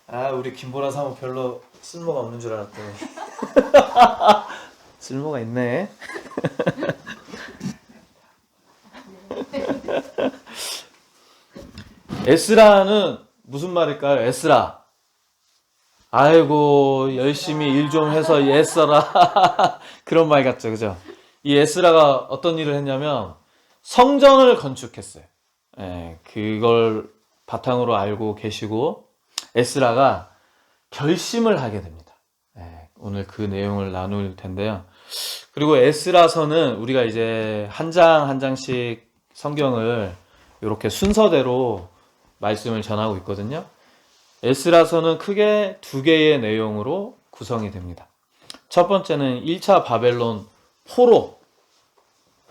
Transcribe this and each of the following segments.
아, 우리 김보라 사모 별로 쓸모가 없는 줄 알았더니 쓸모가 있네. 에스라는 무슨 말일까요? 에스라. 아이고, 열심히 일 좀 해서 애써라. 그런 말 같죠, 그죠? 이 에스라가 어떤 일을 했냐면 성전을 건축했어요. 예, 그걸 바탕으로 알고 계시고 에스라가 결심을 하게 됩니다. 예, 오늘 그 내용을 나눌 텐데요. 그리고 에스라서는 우리가 이제 한 장 한 장씩 성경을 이렇게 순서대로 말씀을 전하고 있거든요. 에스라서는 크게 두 개의 내용으로 구성이 됩니다. 첫 번째는 1차 바벨론 포로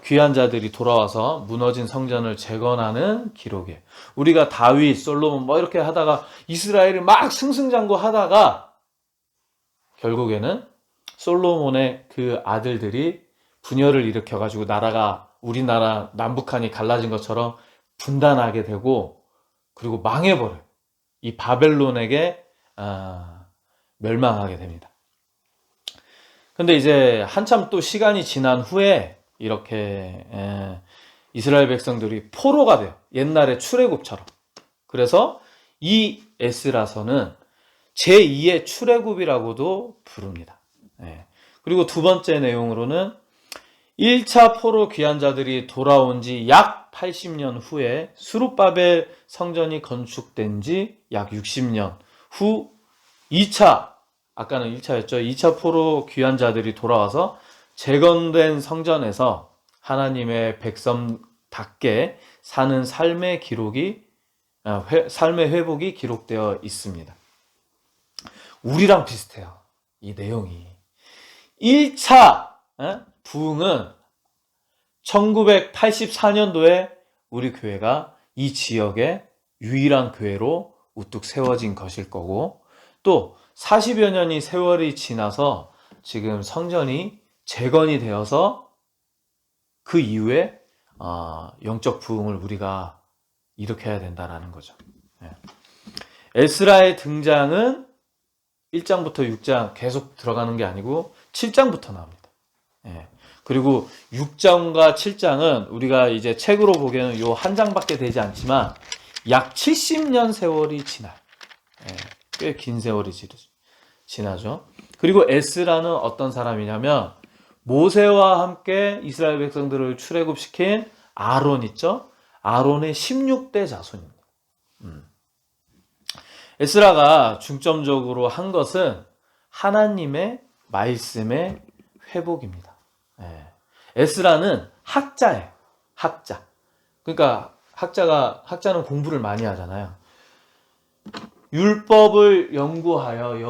귀한 자들이 돌아와서 무너진 성전을 재건하는 기록이에요. 우리가 다윗, 솔로몬 뭐 이렇게 하다가 이스라엘을 막 승승장구하다가 결국에는 솔로몬의 그 아들들이 분열을 일으켜가지고 나라가 우리나라 남북한이 갈라진 것처럼 분단하게 되고 그리고 망해버려요. 이 바벨론에게 멸망하게 됩니다. 근데 이제 한참 또 시간이 지난 후에 이렇게 이스라엘 백성들이 포로가 돼요. 옛날의 출애굽처럼. 그래서 이 에스라서는 제2의 출애굽이라고도 부릅니다. 그리고 두 번째 내용으로는 1차 포로 귀한 자들이 돌아온 지 약 80년 후에 수룹바벨 성전이 건축된 지 약 60년 후 2차, 아까는 1차였죠. 2차 포로 귀한 자들이 돌아와서 재건된 성전에서 하나님의 백성답게 사는 삶의 기록이, 삶의 회복이 기록되어 있습니다. 우리랑 비슷해요. 이 내용이. 1차 부흥은 1984년도에 우리 교회가 이 지역의 유일한 교회로 우뚝 세워진 것일 거고, 또 40여 년이 세월이 지나서 지금 성전이 재건이 되어서 그 이후에 영적 부흥을 우리가 일으켜야 된다는 거죠. 에스라의 등장은 1장부터 6장 계속 들어가는 게 아니고 7장부터 나옵니다. 그리고 6장과 7장은 우리가 이제 책으로 보기에는 요 한 장밖에 되지 않지만 약 70년 세월이 지나요. 꽤 긴 세월이 지나죠. 그리고 에스라는 어떤 사람이냐면 모세와 함께 이스라엘 백성들을 출애굽시킨 아론 있죠? 아론의 16대 자손입니다. 에스라가 중점적으로 한 것은 하나님의 말씀의 회복입니다. 에스라는 학자예요. 학자. 그러니까 학자는 공부를 많이 하잖아요. 율법을 연구하여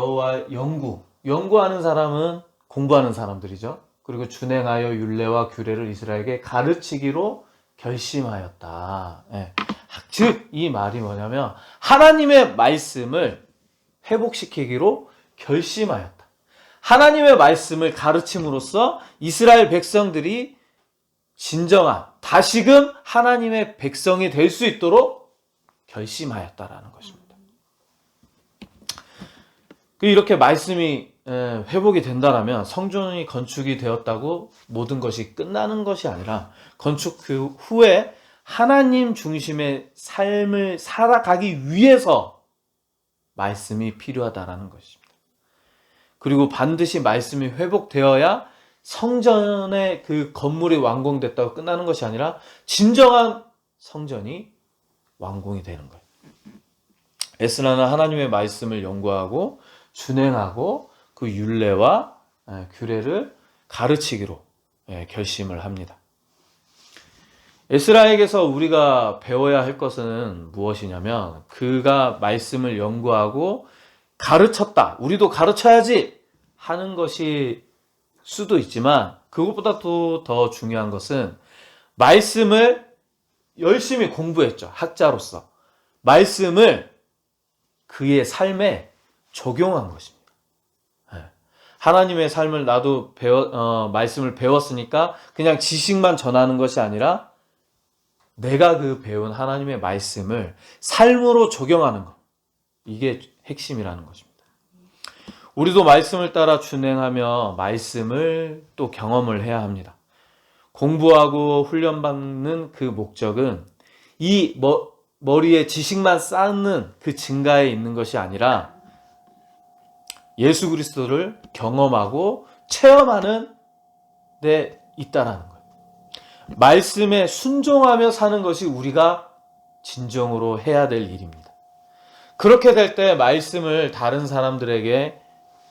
연구하는 사람은 공부하는 사람들이죠. 그리고 준행하여 율례와 규례를 이스라엘에게 가르치기로 결심하였다. 즉 이 말이 뭐냐면 하나님의 말씀을 회복시키기로 결심하였다. 하나님의 말씀을 가르침으로써 이스라엘 백성들이 진정한 다시금 하나님의 백성이 될 수 있도록 결심하였다라는 것입니다. 이렇게 말씀이 회복이 된다면 성전이 건축이 되었다고 모든 것이 끝나는 것이 아니라 건축 그 후에 하나님 중심의 삶을 살아가기 위해서 말씀이 필요하다라는 것입니다. 그리고 반드시 말씀이 회복되어야 성전의 그 건물이 완공됐다고 끝나는 것이 아니라 진정한 성전이 완공이 되는 거예요. 에스라는 하나님의 말씀을 연구하고 준행하고 그 율례와 규례를 가르치기로 결심을 합니다. 에스라에게서 우리가 배워야 할 것은 무엇이냐면 그가 말씀을 연구하고 가르쳤다. 우리도 가르쳐야지 하는 것이 수도 있지만 그것보다 더 중요한 것은 말씀을 열심히 공부했죠. 학자로서. 말씀을 그의 삶에 적용한 것입니다. 하나님의 삶을 나도 말씀을 배웠으니까 그냥 지식만 전하는 것이 아니라 내가 그 배운 하나님의 말씀을 삶으로 적용하는 것. 이게 핵심이라는 것입니다. 우리도 말씀을 따라 준행하며 말씀을 또 경험을 해야 합니다. 공부하고 훈련받는 그 목적은 이 머리에 지식만 쌓는 그 증가에 있는 것이 아니라 예수 그리스도를 경험하고 체험하는 데 있다라는 거예요. 말씀에 순종하며 사는 것이 우리가 진정으로 해야 될 일입니다. 그렇게 될 때 말씀을 다른 사람들에게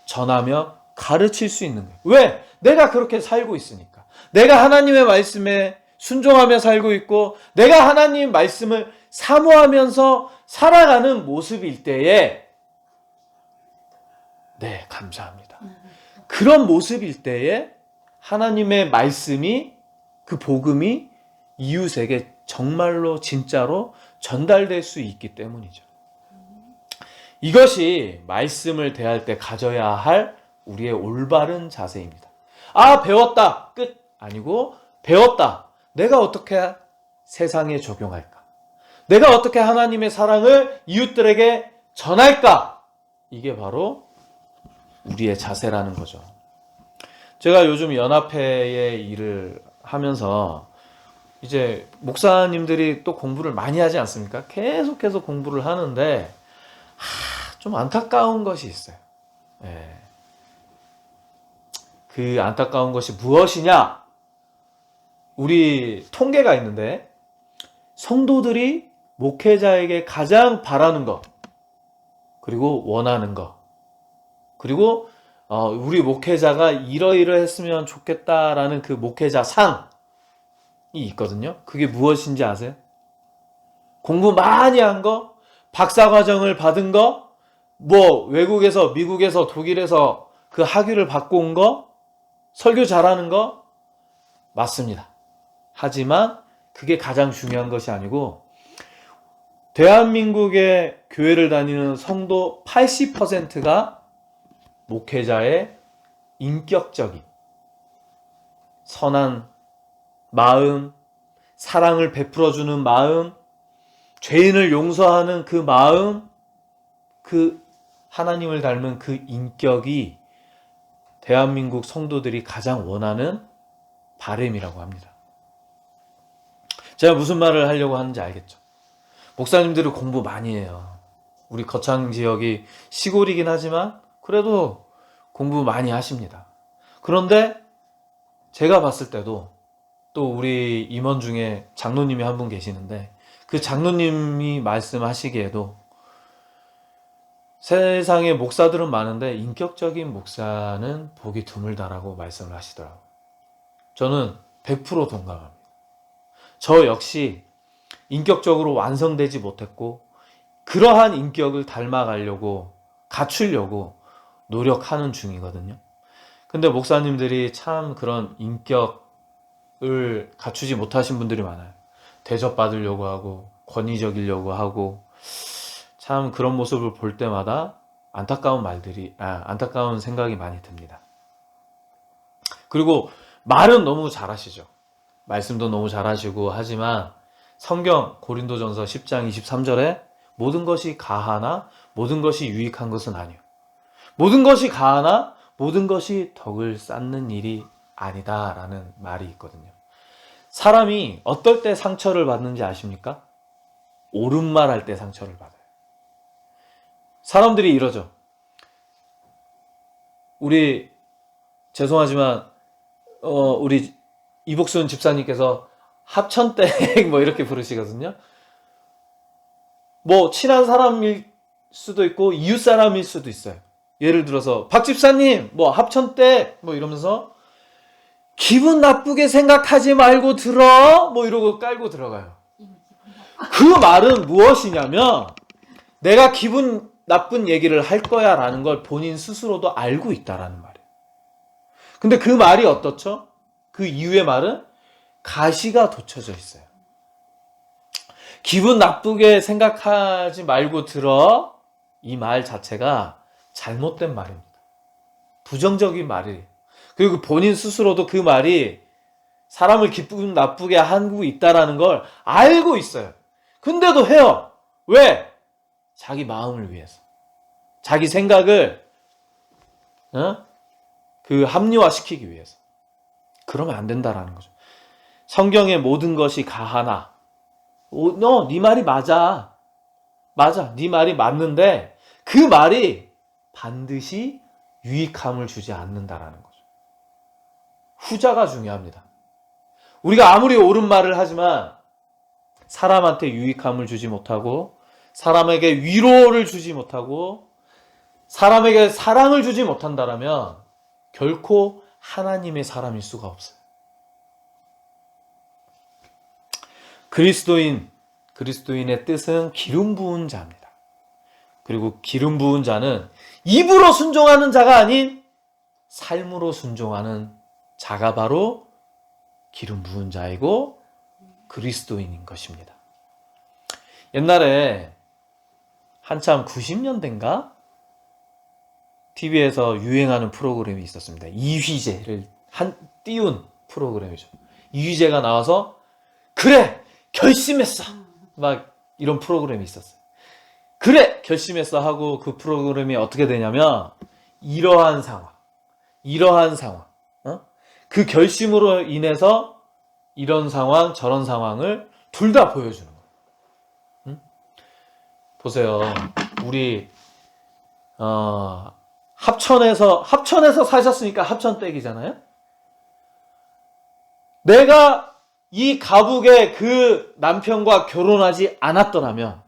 전하며 가르칠 수 있는 거예요. 왜? 내가 그렇게 살고 있으니까. 내가 하나님의 말씀에 순종하며 살고 있고 내가 하나님 말씀을 사모하면서 살아가는 모습일 때에 네, 감사합니다. 그런 모습일 때에 하나님의 말씀이 그 복음이 이웃에게 정말로 진짜로 전달될 수 있기 때문이죠. 이것이 말씀을 대할 때 가져야 할 우리의 올바른 자세입니다. 아, 배웠다. 끝. 아니고 배웠다. 내가 어떻게 세상에 적용할까? 내가 어떻게 하나님의 사랑을 이웃들에게 전할까? 이게 바로 우리의 자세라는 거죠. 제가 요즘 연합회의 일을 하면서 이제 목사님들이 또 공부를 많이 하지 않습니까? 계속해서 공부를 하는데 좀 안타까운 것이 있어요. 예. 그 안타까운 것이 무엇이냐? 우리 통계가 있는데 성도들이 목회자에게 가장 바라는 것, 그리고 원하는 것, 그리고 우리 목회자가 이러이러했으면 좋겠다라는 그 목회자 상이 있거든요. 그게 무엇인지 아세요? 공부 많이 한 거, 박사과정을 받은 거, 뭐 외국에서, 미국에서, 독일에서 그 학위를 받고 온 거, 설교 잘하는 거 맞습니다. 하지만 그게 가장 중요한 것이 아니고 대한민국의 교회를 다니는 성도 80%가 목회자의 인격적인 선한 마음, 사랑을 베풀어주는 마음, 죄인을 용서하는 그 마음, 그 하나님을 닮은 그 인격이 대한민국 성도들이 가장 원하는 바람이라고 합니다. 제가 무슨 말을 하려고 하는지 알겠죠? 목사님들이 공부 많이 해요. 우리 거창 지역이 시골이긴 하지만 그래도 공부 많이 하십니다. 그런데 제가 봤을 때도 또 우리 임원 중에 장로님이 한 분 계시는데 그 장로님이 말씀하시기에도 세상에 목사들은 많은데 인격적인 목사는 보기 드물다라고 말씀을 하시더라고요. 저는 100% 동감합니다. 저 역시 인격적으로 완성되지 못했고 그러한 인격을 닮아가려고 갖추려고 노력하는 중이거든요. 근데 목사님들이 참 그런 인격을 갖추지 못하신 분들이 많아요. 대접받으려고 하고 권위적이려고 하고 참 그런 모습을 볼 때마다 안타까운 생각이 많이 듭니다. 그리고 말은 너무 잘하시죠. 말씀도 너무 잘하시고 하지만 성경 고린도전서 10장 23절에 모든 것이 가하나 모든 것이 유익한 것은 아니요. 모든 것이 가하나 모든 것이 덕을 쌓는 일이 아니다라는 말이 있거든요. 사람이 어떨 때 상처를 받는지 아십니까? 옳은 말 할 때 상처를 받아요. 사람들이 이러죠. 우리 죄송하지만 우리 이복순 집사님께서 합천댁 뭐 이렇게 부르시거든요. 뭐 친한 사람일 수도 있고 이웃 사람일 수도 있어요. 예를 들어서 박 집사님 뭐 합천댁 뭐 이러면서 기분 나쁘게 생각하지 말고 들어 뭐 이러고 깔고 들어가요. 그 말은 무엇이냐면 내가 기분 나쁜 얘기를 할 거야 라는 걸 본인 스스로도 알고 있다라는 말이에요. 근데 그 말이 어떻죠? 그 이후의 말은 가시가 돋쳐져 있어요. 기분 나쁘게 생각하지 말고 들어. 이 말 자체가 잘못된 말입니다. 부정적인 말이에요. 그리고 본인 스스로도 그 말이 사람을 기분 나쁘게 하고 있다라는 걸 알고 있어요. 근데도 해요. 왜? 자기 마음을 위해서. 자기 생각을 합리화시키기 위해서. 그러면 안 된다라는 거죠. 성경의 모든 것이 가하나, 네 말이 맞아. 네 말이 맞는데 그 말이 반드시 유익함을 주지 않는다라는 거죠. 후자가 중요합니다. 우리가 아무리 옳은 말을 하지만 사람한테 유익함을 주지 못하고, 사람에게 위로를 주지 못하고, 사람에게 사랑을 주지 못한다라면 결코 하나님의 사람일 수가 없어요. 그리스도인의 뜻은 기름 부은 자입니다. 그리고 기름 부은 자는 입으로 순종하는 자가 아닌 삶으로 순종하는 자가 바로 기름 부은 자이고 그리스도인인 것입니다. 옛날에 한참 90년대인가? TV에서 유행하는 프로그램이 있었습니다. 이휘재를 띄운 프로그램이죠. 이휘재가 나와서 그래! 결심했어! 막 이런 프로그램이 있었어요. 그래! 결심했어! 하고 그 프로그램이 어떻게 되냐면 이러한 상황, 그 결심으로 인해서 이런 상황, 저런 상황을 둘 다 보여주는 거예요. 보세요. 우리 합천에서 사셨으니까 합천댁이잖아요. 내가 이 가북의 그 남편과 결혼하지 않았더라면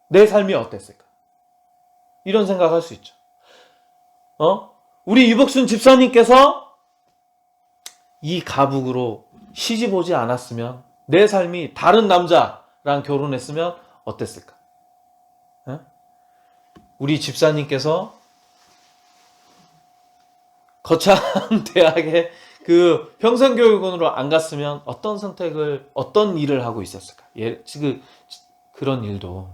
내 삶이 어땠을까? 이런 생각할 수 있죠. 우리 이복순 집사님께서 이 가북으로 시집 오지 않았으면, 내 삶이 다른 남자랑 결혼했으면 어땠을까? 우리 집사님께서 거창 대학에 그 평생교육원으로 안 갔으면 어떤 일을 하고 있었을까? 지금 그런 일도.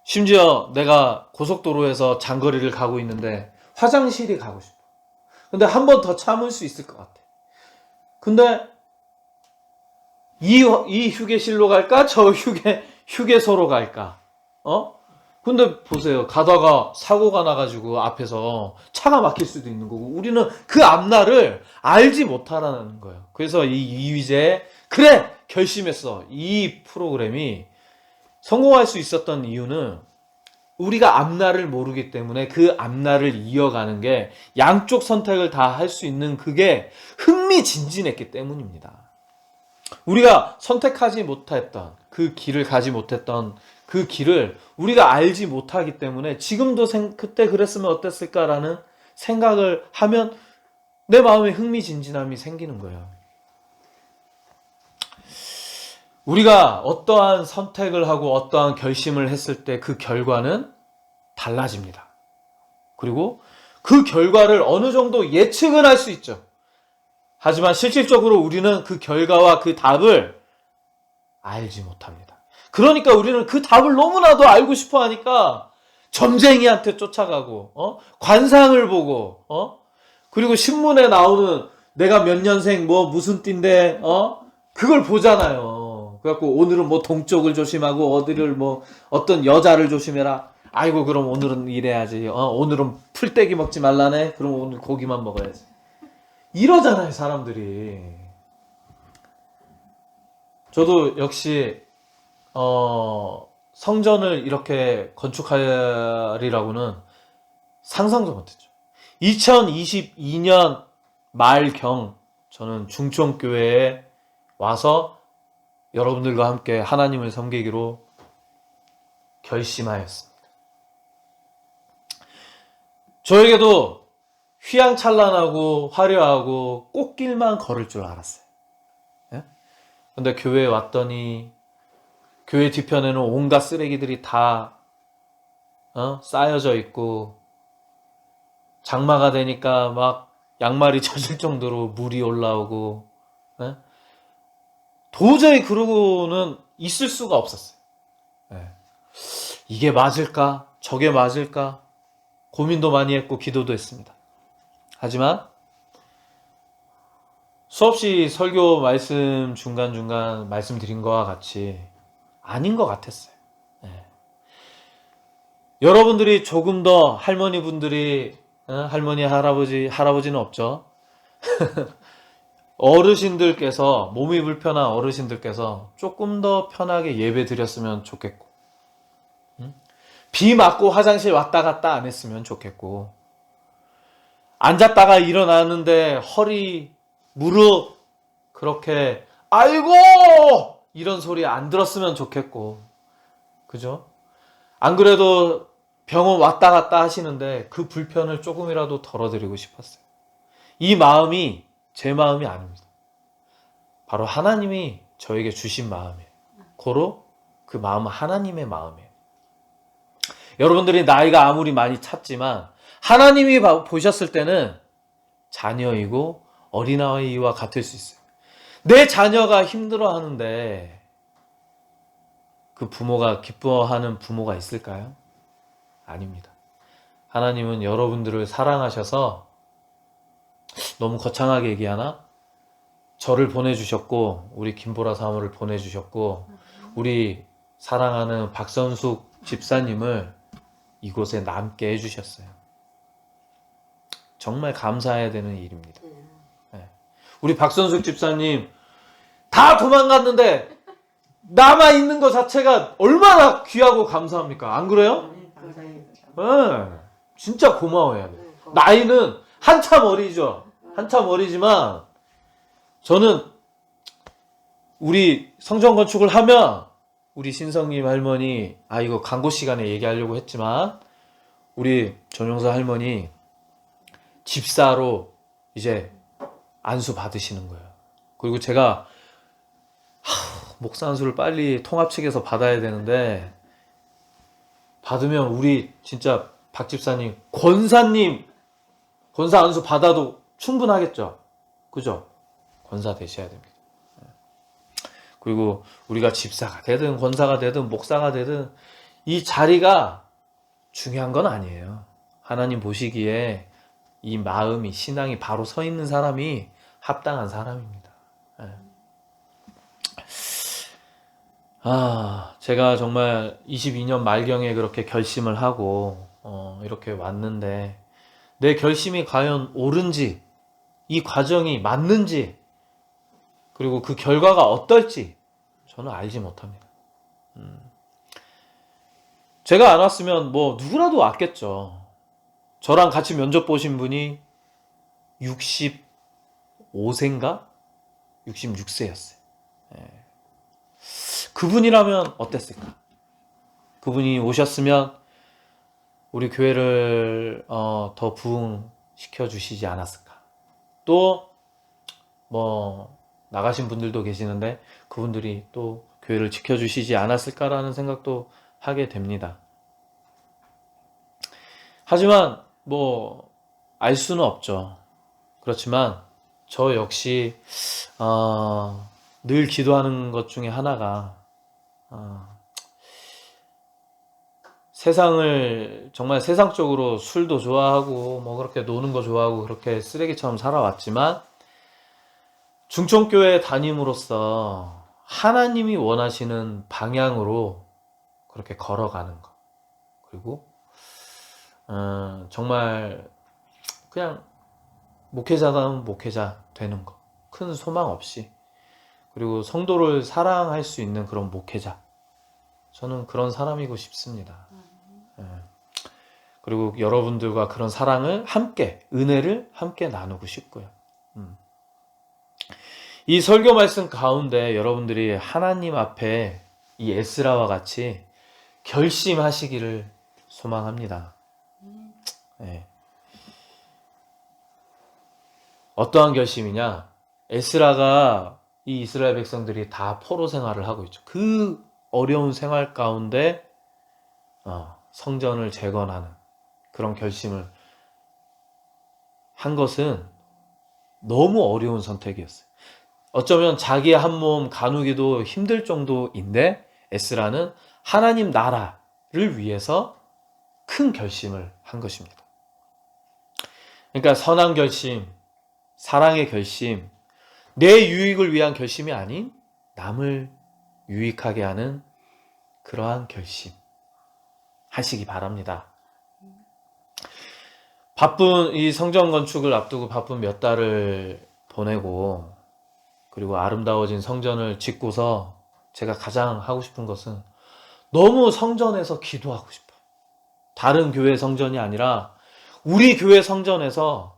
심지어 내가 고속도로에서 장거리를 가고 있는데 화장실이 가고 싶어. 근데 한 번 더 참을 수 있을 것 같아. 근데 이 휴게실로 갈까? 저 휴게소로 갈까? 근데 보세요. 가다가 사고가 나가지고 앞에서 차가 막힐 수도 있는 거고, 우리는 그 앞날을 알지 못하라는 거예요. 그래서 이 이휘재 그래! 결심했어. 이 프로그램이 성공할 수 있었던 이유는 우리가 앞날을 모르기 때문에 그 앞날을 이어가는 게, 양쪽 선택을 다 할 수 있는 그게 흥미진진했기 때문입니다. 우리가 선택하지 못했던 그 길을 가지 못했던 그 길을 우리가 알지 못하기 때문에 지금도 그때 그랬으면 어땠을까라는 생각을 하면 내 마음에 흥미진진함이 생기는 거예요. 우리가 어떠한 선택을 하고 어떠한 결심을 했을 때 그 결과는 달라집니다. 그리고 그 결과를 어느 정도 예측은 할 수 있죠. 하지만 실질적으로 우리는 그 결과와 그 답을 알지 못합니다. 그러니까 우리는 그 답을 너무나도 알고 싶어 하니까 점쟁이한테 쫓아가고, 관상을 보고, 그리고 신문에 나오는 내가 몇 년생 무슨 띠인데, 그걸 보잖아요. 그래갖고 오늘은 동쪽을 조심하고 어디를 어떤 여자를 조심해라. 아이고, 그럼 오늘은 이래야지. 오늘은 풀떼기 먹지 말라네. 그럼 오늘 고기만 먹어야지. 이러잖아요, 사람들이. 저도 역시 성전을 이렇게 건축하리라고는 상상도 못했죠. 2022년 말경 저는 중촌교회에 와서 여러분들과 함께 하나님을 섬기기로 결심하였습니다. 저에게도 휘황찬란하고 화려하고 꽃길만 걸을 줄 알았어요. 근데 교회에 왔더니 교회 뒤편에는 온갖 쓰레기들이 다 쌓여져 있고, 장마가 되니까 막 양말이 젖을 정도로 물이 올라오고, 도저히 그러고는 있을 수가 없었어요. 이게 맞을까? 저게 맞을까? 고민도 많이 했고 기도도 했습니다. 하지만 수없이 설교 말씀 중간중간 말씀드린 것과 같이 아닌 것 같았어요. 여러분들이 조금 더 할머니 분들이, 할머니, 할아버지는 없죠. 어르신들께서, 몸이 불편한 어르신들께서 조금 더 편하게 예배 드렸으면 좋겠고, 비 맞고 화장실 왔다 갔다 안 했으면 좋겠고, 앉았다가 일어나는데 허리, 무릎, 그렇게, 아이고! 이런 소리 안 들었으면 좋겠고, 그죠? 안 그래도 병원 왔다 갔다 하시는데 그 불편을 조금이라도 덜어드리고 싶었어요. 이 마음이 제 마음이 아닙니다. 바로 하나님이 저에게 주신 마음이에요. 고로 그 마음은 하나님의 마음이에요. 여러분들이 나이가 아무리 많이 찼지만 하나님이 보셨을 때는 자녀이고 어린아이와 같을 수 있어요. 내 자녀가 힘들어하는데 그 부모가 기뻐하는 부모가 있을까요? 아닙니다. 하나님은 여러분들을 사랑하셔서, 너무 거창하게 얘기하나? 저를 보내주셨고, 우리 김보라 사모를 보내주셨고, 우리 사랑하는 박선숙 집사님을 이곳에 남게 해주셨어요. 정말 감사해야 되는 일입니다. 네. 우리 박선숙 집사님 다 도망갔는데 남아있는 것 자체가 얼마나 귀하고 감사합니까? 안 그래요? 네, 진짜 고마워해야 돼요. 나이는 한참 어리죠. 한참 어리지만 저는 우리 성전 건축을 하면 우리 신성님 할머니, 이거 광고 시간에 얘기하려고 했지만 우리 전용사 할머니 집사로 이제 안수 받으시는 거예요. 그리고 제가 목사 안수를 빨리 통합 측에서 받아야 되는데, 받으면 우리 진짜 박 집사님, 권사님, 권사 안수 받아도 충분하겠죠? 그죠? 권사 되셔야 됩니다. 그리고 우리가 집사가 되든 권사가 되든 목사가 되든 이 자리가 중요한 건 아니에요. 하나님 보시기에 이 마음이, 신앙이 바로 서 있는 사람이 합당한 사람입니다. 제가 정말 22년 말경에 그렇게 결심을 하고 이렇게 왔는데, 내 결심이 과연 옳은지, 이 과정이 맞는지, 그리고 그 결과가 어떨지 저는 알지 못합니다. 제가 안 왔으면 뭐 누구라도 왔겠죠. 저랑 같이 면접 보신 분이 65세인가? 66세였어요. 그분이라면 어땠을까? 그분이 오셨으면 우리 교회를 더 부흥시켜 주시지 않았을까? 또 뭐 나가신 분들도 계시는데 그분들이 또 교회를 지켜주시지 않았을까라는 생각도 하게 됩니다. 하지만 뭐 알 수는 없죠. 그렇지만 저 역시 늘 기도하는 것 중에 하나가, 세상을 정말 세상적으로 술도 좋아하고 뭐 그렇게 노는 거 좋아하고 그렇게 쓰레기처럼 살아왔지만, 중천교회 담임으로서 하나님이 원하시는 방향으로 그렇게 걸어가는 것, 그리고 정말 그냥 목회자다운 목회자 되는 것, 큰 소망 없이, 그리고 성도를 사랑할 수 있는 그런 목회자, 저는 그런 사람이고 싶습니다. 그리고 여러분들과 그런 사랑을 함께, 은혜를 함께 나누고 싶고요. 이 설교 말씀 가운데 여러분들이 하나님 앞에 이 에스라와 같이 결심하시기를 소망합니다. 네. 어떠한 결심이냐? 에스라가, 이 이스라엘 백성들이 다 포로 생활을 하고 있죠. 그 어려운 생활 가운데 성전을 재건하는 그런 결심을 한 것은 너무 어려운 선택이었어요. 어쩌면 자기의 한 몸 가누기도 힘들 정도인데, 에스라는 하나님 나라를 위해서 큰 결심을 한 것입니다. 그러니까 선한 결심, 사랑의 결심, 내 유익을 위한 결심이 아닌 남을 유익하게 하는 그러한 결심, 하시기 바랍니다. 바쁜 이 성전 건축을 앞두고 바쁜 몇 달을 보내고 그리고 아름다워진 성전을 짓고서 제가 가장 하고 싶은 것은 너무 성전에서 기도하고 싶어요. 다른 교회 성전이 아니라 우리 교회 성전에서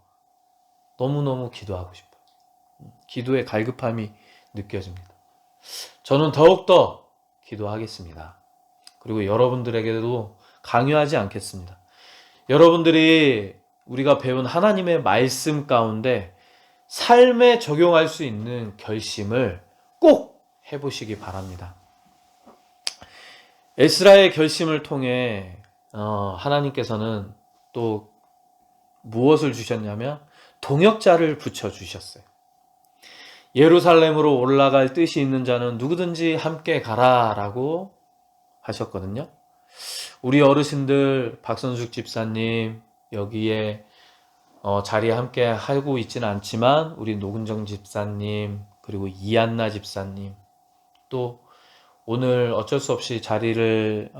너무너무 기도하고 싶어요. 기도의 갈급함이 느껴집니다. 저는 더욱더 기도하겠습니다. 그리고 여러분들에게도 강요하지 않겠습니다. 여러분들이 우리가 배운 하나님의 말씀 가운데 삶에 적용할 수 있는 결심을 꼭 해보시기 바랍니다. 에스라의 결심을 통해 하나님께서는 또 무엇을 주셨냐면 동역자를 붙여주셨어요. 예루살렘으로 올라갈 뜻이 있는 자는 누구든지 함께 가라 라고 하셨거든요. 우리 어르신들 박선숙 집사님 여기에 자리에 함께 하고 있지는 않지만 우리 노근정 집사님 그리고 이한나 집사님 또 오늘 어쩔 수 없이 자리를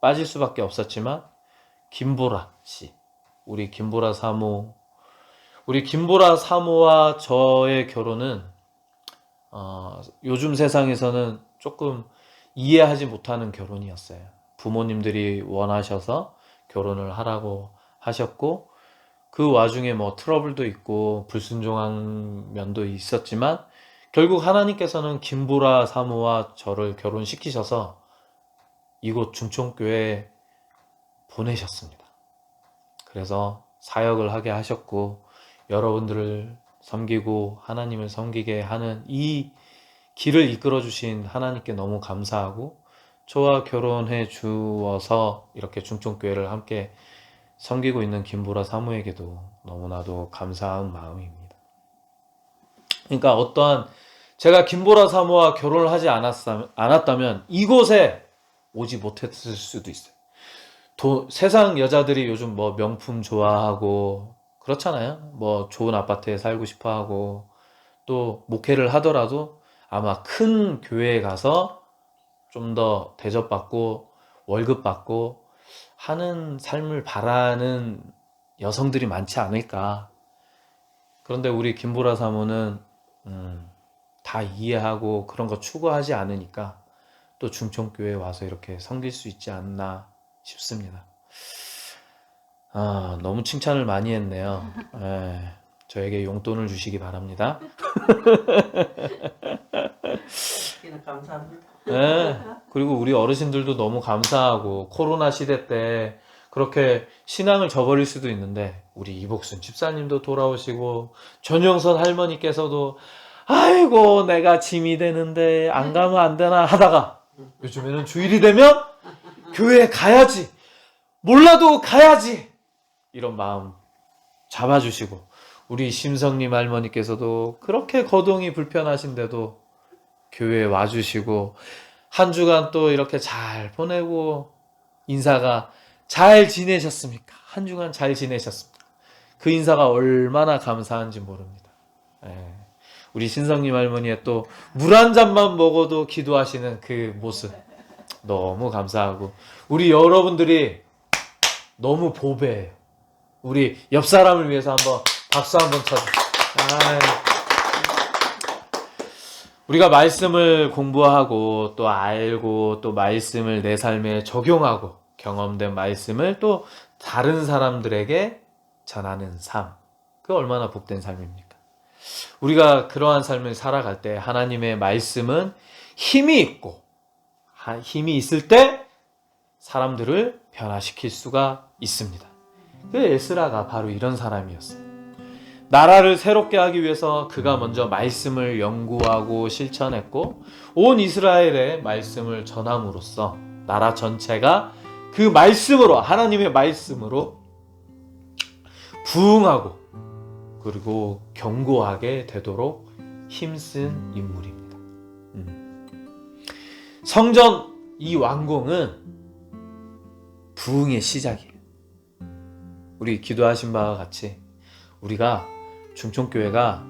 빠질 수밖에 없었지만 김보라 씨 우리 김보라 사모 우리 김보라 사모와 저의 결혼은 요즘 세상에서는 조금 이해하지 못하는 결혼이었어요. 부모님들이 원하셔서 결혼을 하라고 하셨고 그 와중에 뭐 트러블도 있고 불순종한 면도 있었지만 결국 하나님께서는 김보라 사모와 저를 결혼시키셔서 이곳 중촌교회에 보내셨습니다. 그래서 사역을 하게 하셨고 여러분들을 섬기고 하나님을 섬기게 하는 이 길을 이끌어 주신 하나님께 너무 감사하고 저와 결혼해 주어서 이렇게 중촌교회를 함께 섬기고 있는 김보라 사모에게도 너무나도 감사한 마음입니다. 그러니까 어떠한 제가 김보라 사모와 결혼을 하지 않았다면 이곳에 오지 못했을 수도 있어요. 세상 여자들이 요즘 뭐 명품 좋아하고 그렇잖아요. 뭐 좋은 아파트에 살고 싶어 하고 또 목회를 하더라도 아마 큰 교회에 가서 좀 더 대접받고 월급 받고 하는 삶을 바라는 여성들이 많지 않을까. 그런데 우리 김보라 사모는 다 이해하고 그런 거 추구하지 않으니까 또 중촌교회에 와서 이렇게 섬길 수 있지 않나 싶습니다. 너무 칭찬을 많이 했네요. 저에게 용돈을 주시기 바랍니다. 감사합니다. 그리고 우리 어르신들도 너무 감사하고 코로나 시대 때 그렇게 신앙을 저버릴 수도 있는데 우리 이복순 집사님도 돌아오시고 전영선 할머니께서도 아이고 내가 짐이 되는데 안 가면 안 되나 하다가 요즘에는 주일이 되면 교회에 가야지 몰라도 가야지 이런 마음 잡아주시고 우리 심성님 할머니께서도 그렇게 거동이 불편하신데도 교회에 와주시고 한 주간 또 이렇게 잘 보내고 인사가 잘 지내셨습니까? 한 주간 잘 지내셨습니까? 그 인사가 얼마나 감사한지 모릅니다. 우리 신성님 할머니의 또 물 한 잔만 먹어도 기도하시는 그 모습 너무 감사하고 우리 여러분들이 너무 보배예요. 우리 옆 사람을 위해서 한번 박수 한번 쳐주세요. 우리가 말씀을 공부하고 또 알고 또 말씀을 내 삶에 적용하고 경험된 말씀을 또 다른 사람들에게 전하는 삶. 그 얼마나 복된 삶입니까? 우리가 그러한 삶을 살아갈 때 하나님의 말씀은 힘이 있고 힘이 있을 때 사람들을 변화시킬 수가 있습니다. 그 에스라가 바로 이런 사람이었어요. 나라를 새롭게 하기 위해서 그가 먼저 말씀을 연구하고 실천했고 온 이스라엘의 말씀을 전함으로써 나라 전체가 그 말씀으로 하나님의 말씀으로 부응하고 그리고 견고하게 되도록 힘쓴 인물입니다. 성전 이 완공은 부흥의 시작이에요. 우리 기도하신 바와 같이 우리가 중촌교회가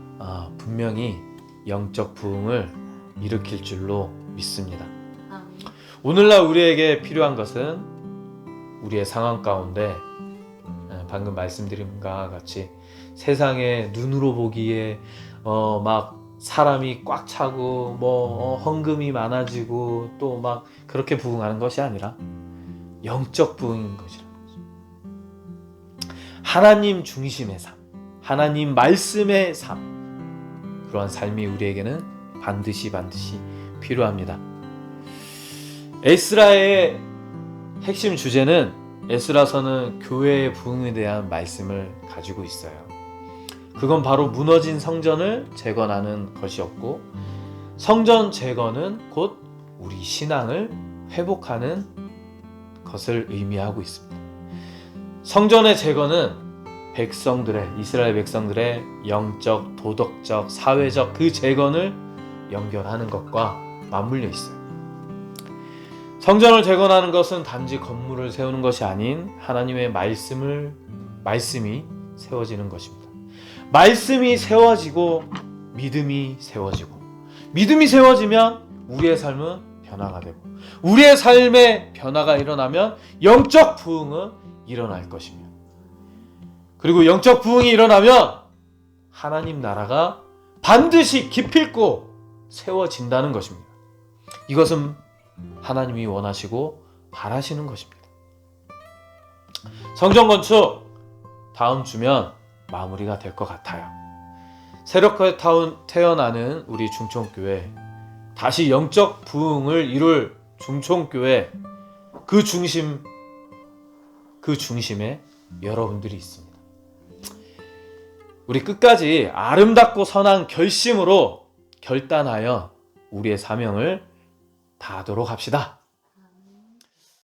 분명히 영적 부흥을 일으킬 줄로 믿습니다. 오늘날 우리에게 필요한 것은 우리의 상황 가운데 방금 말씀드린 것과 같이 세상에 눈으로 보기에 막 사람이 꽉 차고 헌금이 많아지고 또 막 그렇게 부흥하는 것이 아니라 영적 부흥인 것이라는 거죠. 하나님 중심의 삶, 하나님 말씀의 삶, 그러한 삶이 우리에게는 반드시 필요합니다. 에스라의 핵심 주제는, 에스라서는 교회의 부흥에 대한 말씀을 가지고 있어요. 그건 바로 무너진 성전을 재건하는 것이었고, 성전 재건은 곧 우리 신앙을 회복하는 것을 의미하고 있습니다. 성전의 재건은 이스라엘 백성들의 영적, 도덕적, 사회적 그 재건을 연결하는 것과 맞물려 있어요. 성전을 재건하는 것은 단지 건물을 세우는 것이 아닌 하나님의 말씀이 세워지는 것입니다. 말씀이 세워지고 믿음이 세워지고, 믿음이 세워지면 우리의 삶은 변화가 되고, 우리의 삶에 변화가 일어나면 영적 부흥은 일어날 것입니다. 그리고 영적 부흥이 일어나면 하나님 나라가 반드시 기필코 세워진다는 것입니다. 이것은 하나님이 원하시고 바라시는 것입니다. 성전 건축 다음 주면 마무리가 될 것 같아요. 새롭게 태어나는 우리 중촌교회, 다시 영적 부흥을 이룰 중촌교회, 그 중심에 여러분들이 있습니다. 우리 끝까지 아름답고 선한 결심으로 결단하여 우리의 사명을 다하도록 합시다.